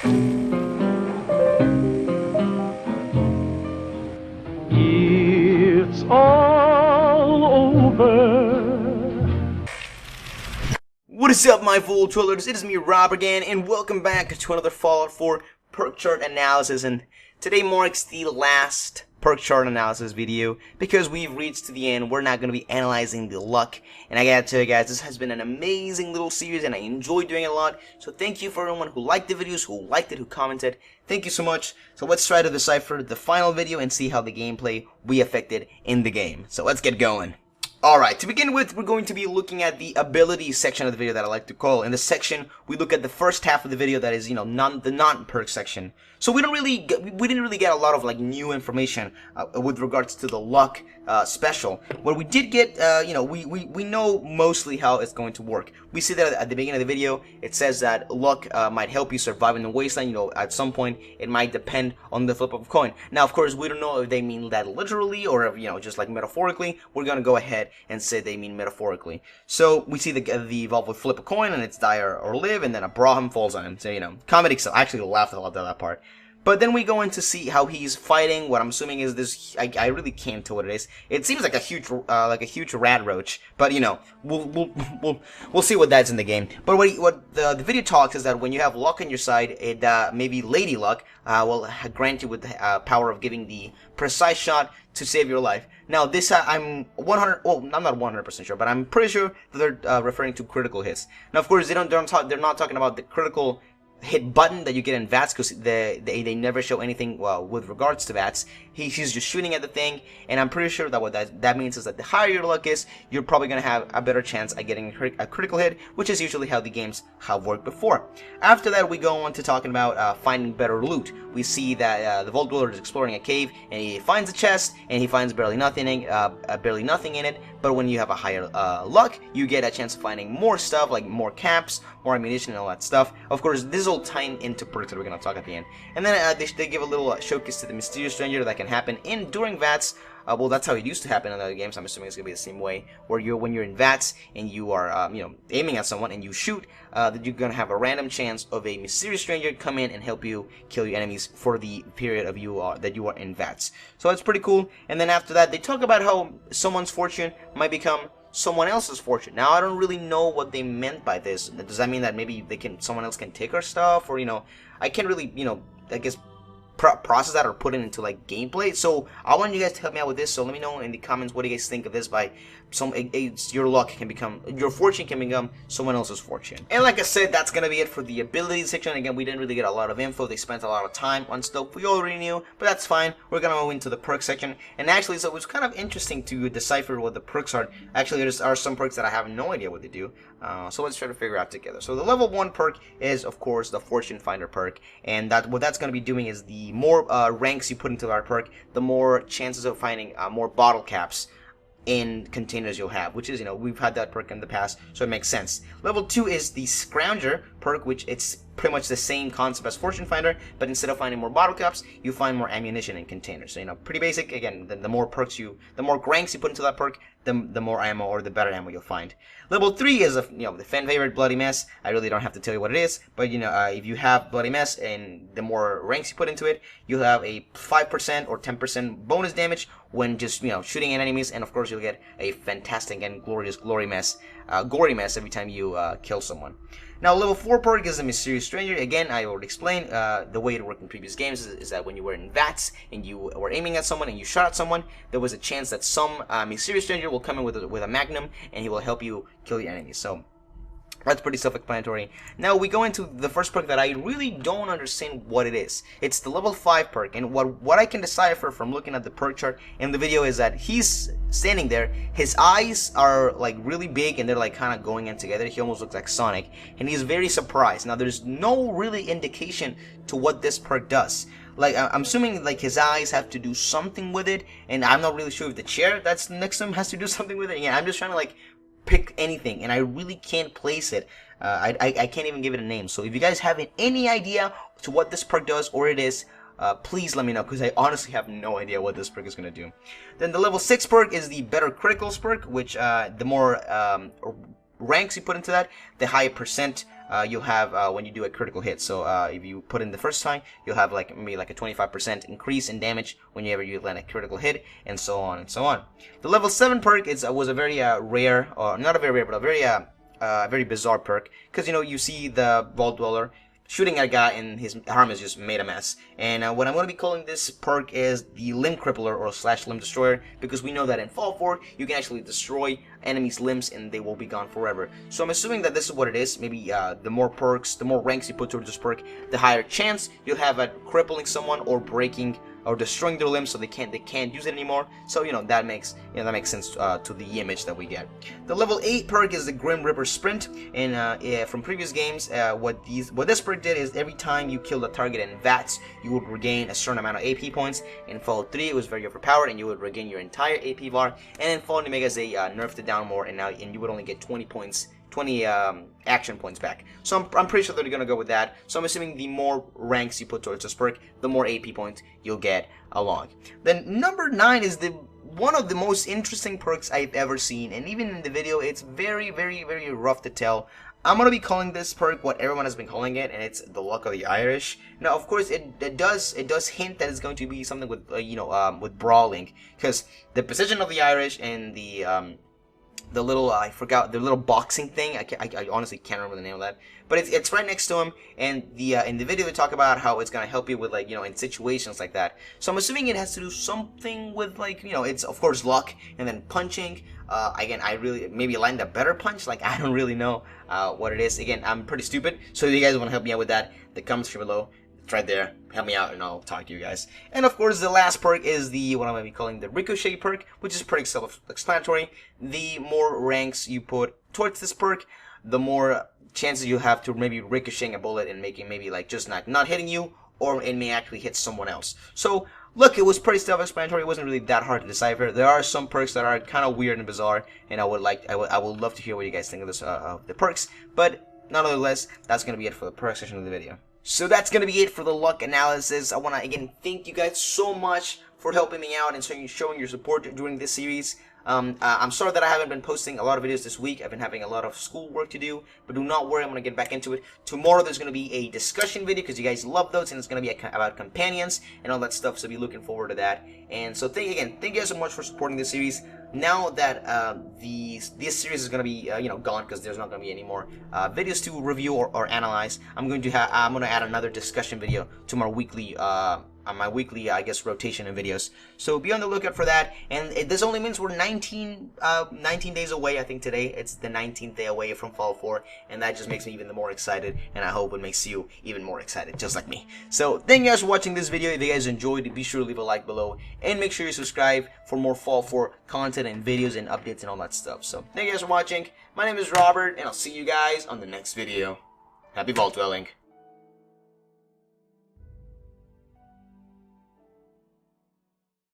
It's all over. What is up, my fool trollers? It is me, Rob, again, and welcome back to another Fallout 4 perk chart analysis. And today marks the last perk chart analysis video because we've reached to the end. We're not going to be analyzing the luck, and I gotta tell you guys, this has been an amazing little series, and I enjoyed doing it a lot. So thank you for everyone who liked the videos, who liked it, who commented. Thank you so much. So let's try to decipher the final video and see how the gameplay we affected in the game. So let's get going. Alright, to begin with, we're going to be looking at the abilities section of the video that I like to call. In this section, we look at the first half of the video that is, the non-perk section. So we didn't really get a lot of new information with regards to the luck special. What we did get, we know mostly how it's going to work. We see that at the beginning of the video, it says that luck might help you survive in the wasteland. At some point, it might depend on the flip of a coin. Now, of course, we don't know if they mean that literally or if, just like metaphorically. We're gonna go ahead and say they mean metaphorically. So we see the evolve with flip a coin, and it's die or live, and then a Braham falls on him. So comedy. So I actually laughed a lot at that part. But then we go in to see how he's fighting. What I'm assuming is this. I really can't tell what it is. It seems like a huge rat roach. But we'll see what that's in the game. But what the video talks is that when you have luck on your side, it maybe Lady Luck will grant you with the power of giving the precise shot to save your life. Now this I'm 100. Well, I'm not 100% sure, but I'm pretty sure that they're referring to critical hits. Now, of course, they're not talking about the critical hit button that you get in VATS, because they never show anything with regards to VATS. He's just shooting at the thing, and I'm pretty sure that what that means is that the higher your luck is, you're probably going to have a better chance at getting a critical hit, which is usually how the games have worked before. After that, we go on to talking about finding better loot. We see that the Vault Dweller is exploring a cave, and he finds a chest, and he finds barely nothing in it. But when you have a higher luck, you get a chance of finding more stuff, like more caps, more ammunition, and all that stuff. Of course, this is all tying into perks that we're going to talk at the end. And then they give a little showcase to the mysterious stranger that can happen during VATS. Well, that's how it used to happen in other games. I'm assuming it's going to be the same way, where when you're in VATS and you are aiming at someone and you shoot, that you're going to have a random chance of a mysterious stranger come in and help you kill your enemies for the period of that you are in VATS. So that's pretty cool. And then after that, they talk about how someone's fortune might become someone else's fortune. Now, I don't really know what they meant by this. Does that mean that maybe someone else can take our stuff, or I can't really I guess process that or put it into gameplay. So I want you guys to help me out with this. So let me know in the comments what do you guys think of this. By your luck can become, your fortune can become someone else's fortune. And like I said, that's gonna be it for the abilities section. Again, we didn't really get a lot of info. They spent a lot of time on stuff we already knew, but that's fine. We're gonna move into the perk section. And actually, so it was kind of interesting to decipher what the perks are. Actually, there are some perks that I have no idea what they do. So let's try to figure out together. So the level 1 perk is, of course, the Fortune Finder perk, and what that's going to be doing is the more ranks you put into that perk, the more chances of finding more bottle caps in containers you'll have, which is, we've had that perk in the past, so it makes sense. Level 2 is the Scrounger perk, which it's pretty much the same concept as Fortune Finder, but instead of finding more bottle caps, you find more ammunition in containers. So, pretty basic. Again, the more ranks you put into that perk, the more ammo, or the better ammo you'll find. Level 3 is, the fan favorite, Bloody Mess. I really don't have to tell you what it is, but, if you have Bloody Mess and the more ranks you put into it, you'll have a 5% or 10% bonus damage when just, shooting at enemies, and of course you'll get a fantastic and glorious gory mess every time you kill someone. Now, level 4 perk is the Mysterious Stranger. Again, I already explained the way it worked in previous games is that when you were in VATS and you were aiming at someone and you shot at someone, there was a chance that some Mysterious Stranger will come in with a magnum and he will help you kill your enemies. So that's pretty self-explanatory. Now we go into the first perk that I really don't understand what it is. It's the level 5 perk, and what I can decipher from looking at the perk chart in the video is that he's standing there, his eyes are really big and they're kind of going in together. He almost looks like Sonic, and he's very surprised. Now there's no really indication to what this perk does. I'm assuming his eyes have to do something with it, and I'm not really sure if the chair that's next to him has to do something with it. Yeah, I'm just trying to pick anything, and I really can't place it. I can't even give it a name. So if you guys have any idea to what this perk does, or it is, please let me know, because I honestly have no idea what this perk is going to do. Then the level 6 perk is the Better Criticals perk, which the more ranks you put into that, the higher percent you'll have when you do a critical hit. So if you put in the first time, you'll have like maybe like a 25% increase in damage whenever you land a critical hit, and so on and so on. The level 7 perk was a very rare, or not a very rare, but a very bizarre perk, because you see the Vault Dweller shooting at a guy and his arm is just made a mess. And what I'm going to be calling this perk is the Limb Crippler or / Limb Destroyer, because we know that in Fallout 4 you can actually destroy enemies' limbs and they will be gone forever. So I'm assuming that this is what it is. Maybe the more perks, the more ranks you put towards this perk, the higher chance you'll have at crippling someone or breaking or destroying their limbs so they can't use it anymore. So that makes sense to the image that we get. The level 8 perk is the Grim Reaper Sprint, and from previous games, what this perk did is every time you kill a target in VATS, you would regain a certain amount of AP points. In Fallout 3, it was very overpowered, and you would regain your entire AP bar. And in Fallout New Vegas, they nerfed it down more, and you would only get 20 points. 20 action points back. So I'm pretty sure they're gonna go with that. So I'm assuming the more ranks you put towards this perk, the more AP points you'll get along. Then number 9 is one of the most interesting perks I've ever seen, and even in the video it's very, very, very rough to tell. I'm gonna be calling this perk what everyone has been calling it, and it's the Luck of the Irish. Now, of course, it does hint that it's going to be something with with brawling, because the precision of the Irish and the little I forgot the little boxing thing. I honestly can't remember the name of that, but it's right next to him. And in the video they talk about how it's gonna help you with in situations like that. So I'm assuming it has to do something with it's of course luck and then punching. Again, I really maybe land a better punch. I don't really know what it is. Again, I'm pretty stupid. So if you guys want to help me out with that, the comments section below. It's right there. Help me out and I'll talk to you guys. And of course, the last perk is what I'm going to be calling the Ricochet perk, which is pretty self-explanatory. The more ranks you put towards this perk, the more chances you have to maybe ricocheting a bullet and making maybe just not hitting you, or it may actually hit someone else. So look, it was pretty self-explanatory. It wasn't really that hard to decipher. There are some perks that are kind of weird and bizarre, and I would love to hear what you guys think of this of the perks. But nonetheless, that's going to be it for the perk section of the video. So that's going to be it for the luck analysis. I want to again thank you guys so much for helping me out and showing your support during this series. I'm sorry that I haven't been posting a lot of videos this week. I've been having a lot of schoolwork to do, but do not worry, I'm going to get back into it. Tomorrow there's going to be a discussion video because you guys love those, and it's going to be about companions and all that stuff, so be looking forward to that. And so thank you guys so much for supporting this series. Now that this series is going to be gone because there's not going to be any more videos to review or analyze, I'm going to add another discussion video to my weekly I guess, rotation of videos. So be on the lookout for that. And this only means we're 19 days away. I think today it's the 19th day away from Fallout 4, and that just makes me even more excited, and I hope it makes you even more excited, just like me. So thank you guys for watching this video. If you guys enjoyed, be sure to leave a like below, and make sure you subscribe for more Fallout 4 content and videos and updates and all that stuff. So thank you guys for watching. My name is Robert, and I'll see you guys on the next video. Happy vault dwelling.